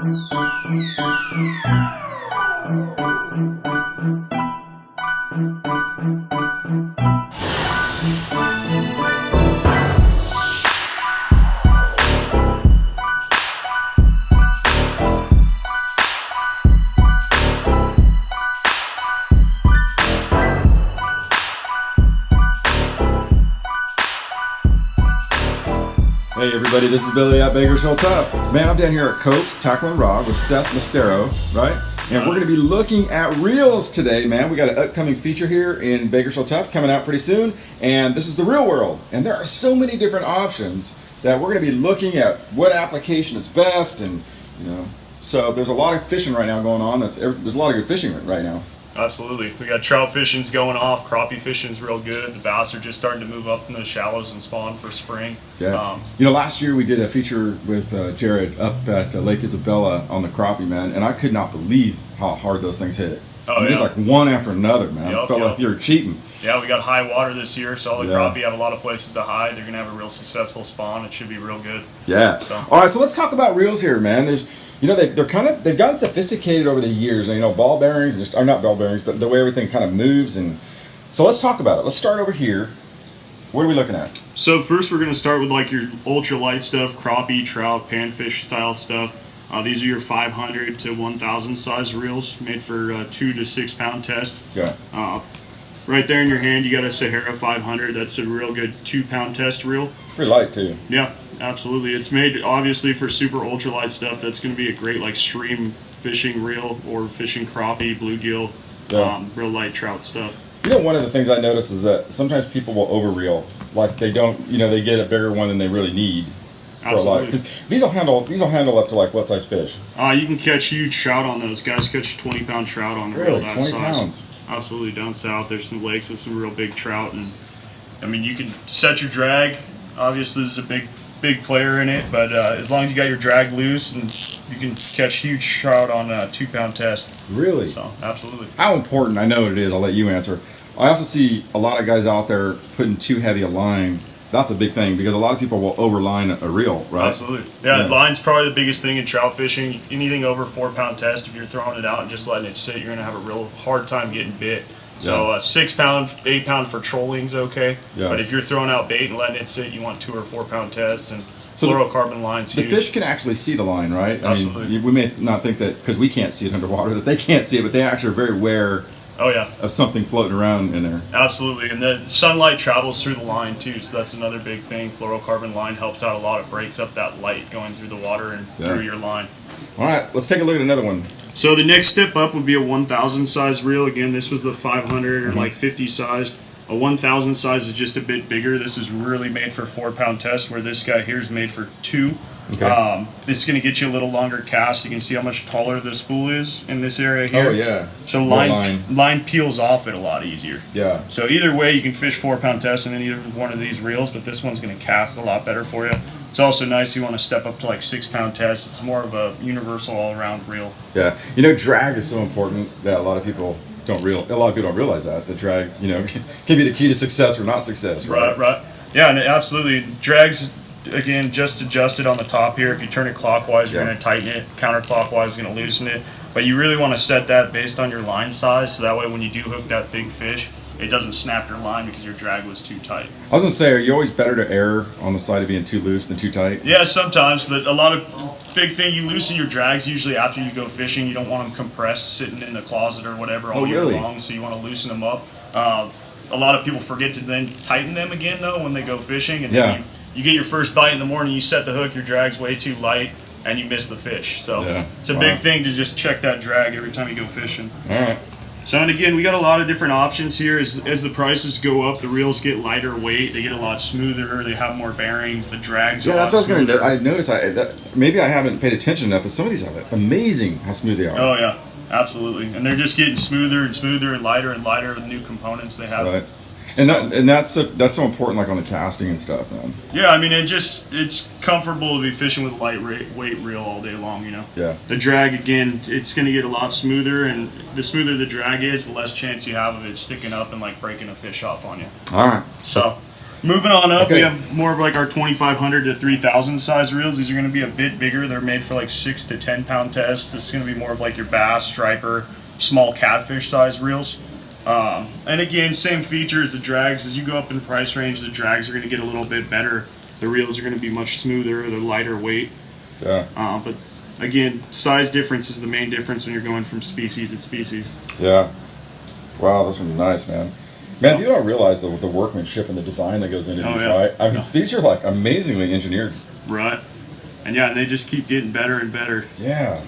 Hey everybody, this is Billy at Bakersfield Tough. Man, I'm down here at Cope's Tackle and Rod with Seth Mastero, right? And we're going to be looking at reels today, man. We got an upcoming feature here in Bakersfield Tough coming out pretty soon, and this is the real world. And there are so many different options that we're going to be looking at what application is best, and so there's a lot of fishing right now going on. There's a lot of good fishing right now. Absolutely. We got trout fishing's going off, crappie fishing's real good. The bass are just starting to move up in the shallows and spawn for spring. Yeah. Last year we did a feature with Jared up at Lake Isabella on the crappie, man, and I could not believe how hard those things hit. Oh, It was like one after another, man. I felt like you were cheating. Yeah, we got high water this year, so all the crappie have a lot of places to hide. They're going to have a real successful spawn. It should be real good. Yeah. So. All right, so let's talk about reels here, man. They've gotten sophisticated over the years. Ball bearings, or not ball bearings, but the way everything kind of moves. And so let's talk about it. Let's start over here. What are we looking at? So first we're going to start with like your ultralight stuff, crappie, trout, panfish style stuff. These are your 500 to 1,000 size reels made for 2 to 6 pound test. Yeah. Right there in your hand, you got a Sahara 500. That's a real good 2 pound test reel. Pretty light too. Yeah, absolutely. It's made obviously for super ultralight stuff. That's going to be a great like stream fishing reel or fishing crappie, bluegill, real light trout stuff. One of the things I notice is that sometimes people will over reel, like they don't, they get a bigger one than they really need. Absolutely. Because these will handle up to like what size fish? You can catch huge trout on those. Guys catch 20 pound trout on the reel that 20 size. pounds. Absolutely. Down south, there's some lakes with some real big trout, and you can set your drag. Obviously, there's a big player in it, but as long as you got your drag loose, and you can catch huge trout on a 2 pound test. Really? So, absolutely. How important? I know it is. I'll let you answer. I also see a lot of guys out there putting too heavy a line. That's a big thing because a lot of people will overline a reel, right? Absolutely. Yeah, line's probably the biggest thing in trout fishing. Anything over 4 pound test, if you're throwing it out and just letting it sit, you're going to have a real hard time getting bit. So 6 pound, 8 pound for trolling's okay. Yeah. But if you're throwing out bait and letting it sit, you want 2 or 4 pound tests, and fluorocarbon lines. The fish can actually see the line, right? Absolutely. We may not think that because we can't see it underwater that they can't see it, but they actually are very aware. Oh yeah. Of something floating around in there. Absolutely, and the sunlight travels through the line too, so that's another big thing. Fluorocarbon line helps out a lot. It breaks up that light going through the water and through your line. All right, let's take a look at another one. So the next step up would be a 1,000 size reel. Again, this was the 500 or like 50 size. A 1,000 size is just a bit bigger. This is really made for 4 pound test, where this guy here is made for 2. Okay. This is going to get you a little longer cast. You can see how much taller the spool is in this area here. Oh yeah. So line peels off it a lot easier. Yeah. So either way, you can fish 4 pound test in either one of these reels, but this one's going to cast a lot better for you. It's also nice if you want to step up to like 6 pound test. It's more of a universal all around reel. Yeah. Drag is so important that a lot of people don't realize that the drag, can be the key to success or not success. Right. Yeah, and absolutely. Drags, again, just adjusted on the top here. If you turn it clockwise, you're going to tighten it. Counterclockwise is going to loosen it. But you really want to set that based on your line size, so that way when you do hook that big fish, it doesn't snap your line because your drag was too tight. I was going to say, are you always better to err on the side of being too loose than too tight? Yeah, sometimes, but a lot of big thing, you loosen your drags usually after you go fishing. You don't want them compressed sitting in the closet or whatever all year long, so you want to loosen them up. A lot of people forget to then tighten them again, though, when they go fishing, and then you get your first bite in the morning, you set the hook, your drag's way too light, and you miss the fish. So it's a big thing to just check that drag every time you go fishing. All right. So, and again, we got a lot of different options here. As the prices go up, the reels get lighter weight. They get a lot smoother. They have more bearings. The drags are a lot smoother. I noticed. Maybe I haven't paid attention enough, but some of these are amazing how smooth they are. Oh, yeah. Absolutely. And they're just getting smoother and smoother and lighter with new components they have. Right. And that's so important, like on the casting and stuff, man. Yeah, I mean, it's comfortable to be fishing with a weight reel all day long, Yeah. The drag, again, it's going to get a lot smoother, and the smoother the drag is, the less chance you have of it sticking up and like breaking a fish off on you. All right. So Moving on up, Okay. we have more of like our 2,500 to 3,000 size reels. These are going to be a bit bigger. They're made for like 6 to 10 pound tests. This is going to be more of like your bass, striper, small catfish size reels. And again, same feature as the drags. As you go up in price range, the drags are going to get a little bit better. The reels are going to be much smoother. They're lighter weight. Yeah. But again, size difference is the main difference when you're going from species to species. Yeah. Wow, those are nice, man. Man, you don't realize the workmanship and the design that goes into Oh, these, yeah. right? I mean, these are like amazingly engineered. Right. And yeah, they just keep getting better and better. Yeah.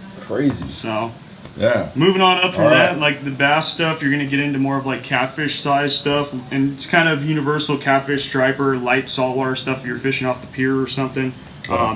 It's crazy. So, Yeah. moving on up from All that, right. like the bass stuff, you're going to get into more of like catfish size stuff. And it's kind of universal catfish, striper, light saltwater stuff if you're fishing off the pier or something.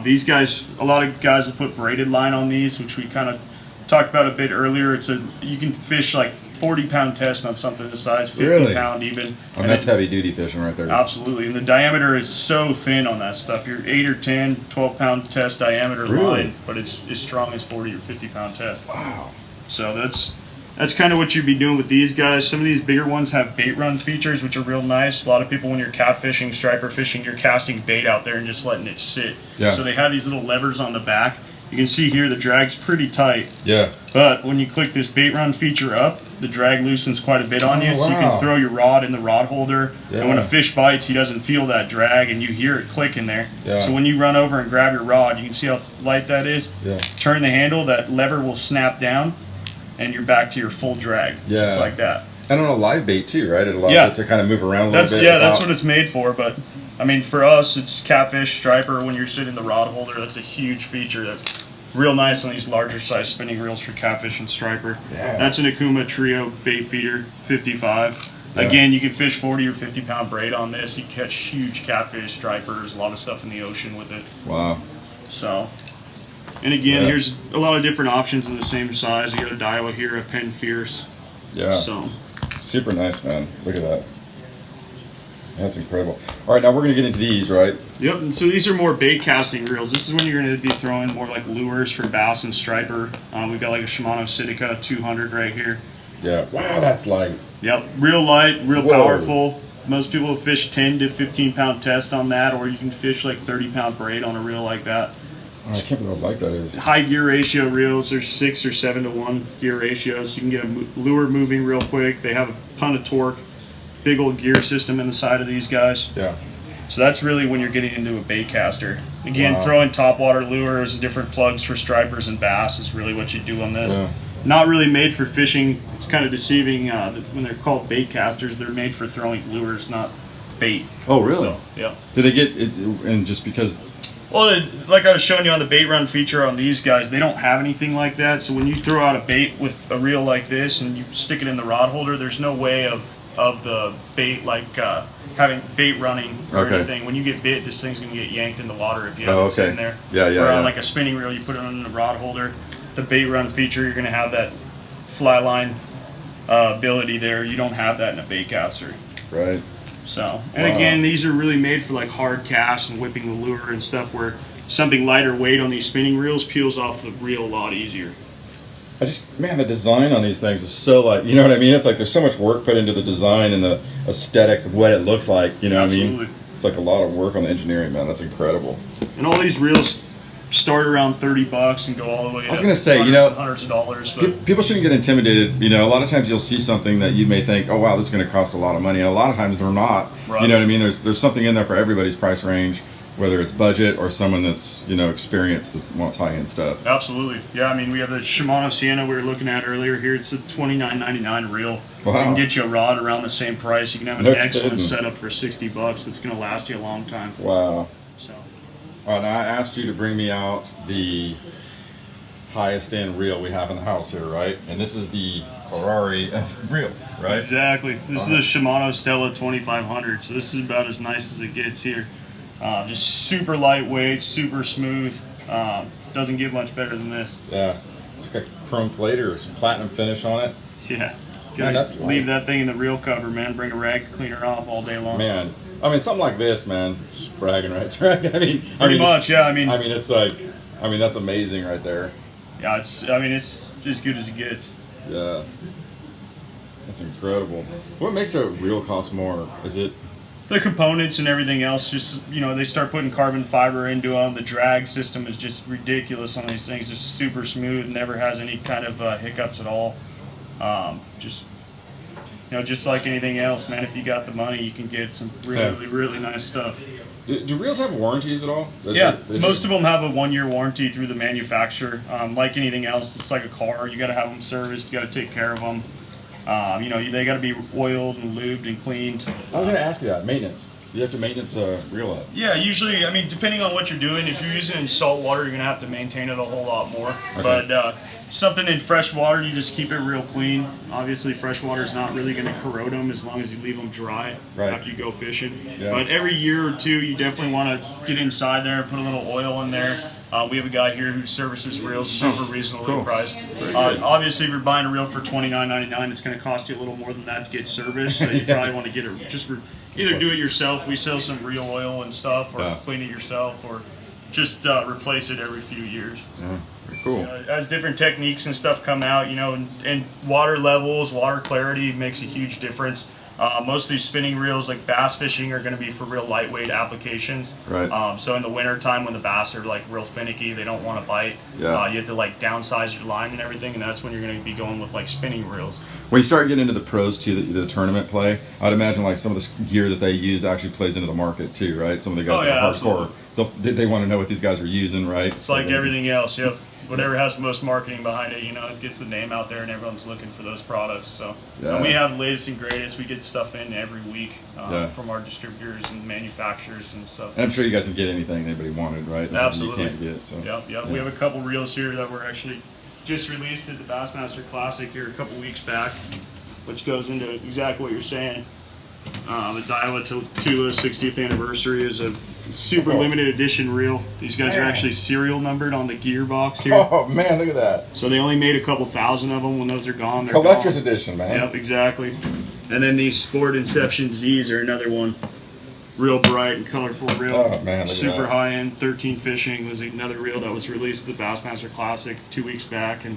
These guys, a lot of guys will put braided line on these, which we kind of talked about a bit earlier. You can fish like 40-pound test on something this size, 50-pound even. And that's heavy duty fishing right there. Absolutely. And the diameter is so thin on that stuff. You're 8 or 10, 12-pound test diameter line, but it's as strong as 40 or 50-pound test. Wow. So that's kind of what you'd be doing with these guys. Some of these bigger ones have bait run features, which are real nice. A lot of people, when you're catfishing, striper fishing, you're casting bait out there and just letting it sit. Yeah. So they have these little levers on the back. You can see here the drag's pretty tight. Yeah. But when you click this bait run feature up, the drag loosens quite a bit on you, so you can throw your rod in the rod holder. Yeah. And when a fish bites, he doesn't feel that drag, and you hear it click in there. Yeah. So when you run over and grab your rod, you can see how light that is. Yeah. Turn the handle, that lever will snap down, and you're back to your full drag, just like that. And on a live bait too, right? It allows Yeah. it to kind of move around a little bit. Yeah, that's what it's made for. But I mean, for us, it's catfish, striper. When you're sitting the rod holder, that's a huge feature. That's real nice on these larger size spinning reels for catfish and striper. Yeah. That's an Akuma Trio bait feeder, 55. Yeah. Again, you can fish 40 or 50-pound braid on this. You catch huge catfish, stripers, a lot of stuff in the ocean with it. Wow. So, and again, Yeah. here's a lot of different options in the same size. You got a Daiwa here, a Penn Fierce. Yeah. So, Super nice, man. Look at that. That's incredible. All right, now we're going to get into these, right? yep. And so these are more bait casting reels. This is when you're going to be throwing more like lures for bass and striper. We've got like a Shimano Sitica 200 right here. Yeah. Wow, that's light. Yep, real light, real Whoa. powerful. Most people fish 10 to 15-pound test on that, or you can fish like 30-pound braid on a reel like that. Oh, I can't believe how light that is. High gear ratio reels, there's 6 or 7 to 1 gear ratios. So you can get a lure moving real quick. They have a ton of torque. Big old gear system in the side of these guys. Yeah. So that's really when you're getting into a bait caster. Again, Wow. throwing topwater lures and different plugs for stripers and bass is really what you do on this. Yeah. Not really made for fishing. It's kind of deceiving when they're called bait casters. They're made for throwing lures, not bait. Oh, really? So, yeah. Do they get it, and just because? Well, like I was showing you on the bait run feature on these guys, they don't have anything like that. So when you throw out a bait with a reel like this and you stick it in the rod holder, there's no way of the bait having bait running or Okay. anything. When you get bit, this thing's gonna get yanked in the water if you have Oh, it okay. sitting there. Yeah, yeah, Or on yeah. like a spinning reel, you put it on the rod holder. The bait run feature, you're gonna have that fly line ability there. You don't have that in a bait caster. Right. So, and Wow. again, these are really made for like hard casts and whipping the lure and stuff where something lighter weight on these spinning reels peels off the reel a lot easier. Man, the design on these things is so like, you know what I mean? It's like there's so much work put into the design and the aesthetics of what it looks like, you know what I Absolutely. mean? It's like a lot of work on the engineering, man. That's incredible. And all these reels start around $30 and go all the way I was up gonna say, hundreds you know, and hundreds of dollars. But People shouldn't get intimidated. You know, a lot of times you'll see something that you may think, oh wow, this is going to cost a lot of money, and a lot of times they're not. Right. You know what I mean? There's something in there for everybody's price range, whether it's budget or someone that's experienced that wants high end stuff. absolutely, yeah. I mean, we have the Shimano Sienna we were looking at earlier here. It's a $29.99 reel. Wow. We can get you a rod around the same price. You can have an No excellent kidding. setup for $60 that's going to last you a long time. Wow. So, All right, now I asked you to bring me out the highest end reel we have in the house here, right? And this is the Ferrari of reels, right? exactly. This is a Shimano Stella 2500. So this is about as nice as it gets here. Just super lightweight, super smooth. Doesn't get much better than this. Yeah. It's like a chrome plate or some platinum finish on it. Yeah. Man, that's Leave light. that thing in the reel cover, man. Bring a rag cleaner off all day long. Man, I mean, something like this, man, just bragging rights, right? Pretty it's- much, yeah. I mean, it's like, that's amazing right there. yeah. It's as good as it gets. Yeah. That's incredible. What makes a reel cost more? Is it the components and everything else, just, you know, they start putting carbon fiber into them. The drag system is just ridiculous on these things, just super smooth, never has any kind of hiccups at all. Just, you know, just like anything else, man, if you got the money, you can get some really, really nice stuff. Do reels have warranties at all? Most of them have a 1-year warranty through the manufacturer. Like anything else, it's like a car. You got to have them serviced. You got to take care of them. You know, they got to be oiled and lubed and cleaned. I was going to ask you that, maintenance. You have to maintenance reel up. Yeah, usually, I mean, depending on what you're doing, if you're using it in salt water, you're going to have to maintain it a whole lot more. Okay. But something in fresh water, you just keep it real clean. Obviously, fresh water is not really going to corrode them as long as you leave them dry after you go fishing. Yeah. But every year or two, you definitely want to get inside there, put a little oil in there. We have a guy here who services reels super reasonably priced. Obviously, if you're buying a reel for $29.99, it's going to cost you a little more than that to get serviced. So you probably want to get it either do it yourself. We sell some reel oil and stuff, or clean it yourself, or just replace it every few years. Yeah, very cool. As different techniques and stuff come out, you know, and water levels, water clarity makes a huge difference. Most of these spinning reels, like bass fishing, are going to be for real lightweight applications. Right. So in the winter time, when the bass are like real finicky, they don't want to bite. You have to like downsize your line and everything, and that's when you're going to be going with like spinning reels. When you start getting into the pros too, the tournament play, I'd imagine like some of the gear that they use actually plays into the market too, right? Some of the guys that are hardcore, they want to know what these guys are using, right? It's like everything else. Yep. Whatever has the most marketing behind it, you know, it gets the name out there and everyone's looking for those products. So and we have the latest and greatest. We get stuff in every week from our distributors and manufacturers and stuff. And I'm sure you guys can get anything anybody wanted, right? Absolutely. You can't get, so. Yep. We have a couple reels here that were actually just released at the Bassmaster Classic here a couple weeks back, which goes into exactly what you're saying. The Daiwa Tula 60th anniversary is a super limited edition reel. These guys are actually serial numbered on the gearbox here. Oh man, look at that. So they only made a couple thousand of them. When those are gone, they're Collector's gone. edition, man. Yep, exactly. And then these Sport Inception Z's are another one. Real bright and colorful reel. Oh man, look super at that. high end. 13 Fishing was another reel that was released at the Bassmaster Classic 2 weeks back. And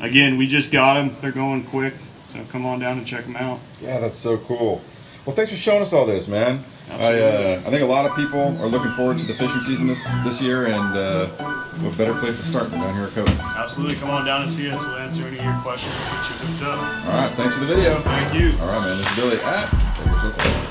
again, we just got them. They're going quick. So come on down and check them out. Yeah, that's so cool. Well, thanks for showing us all this, man. Absolutely. I think a lot of people are looking forward to the fishing season this year, and what better place to start than down here at Coates. Absolutely. Come on down and see us. We'll answer any of your questions. Get you hooked up. All right, thanks for the video. Thank you. All right, man. This is Billy at Baker Show Talk.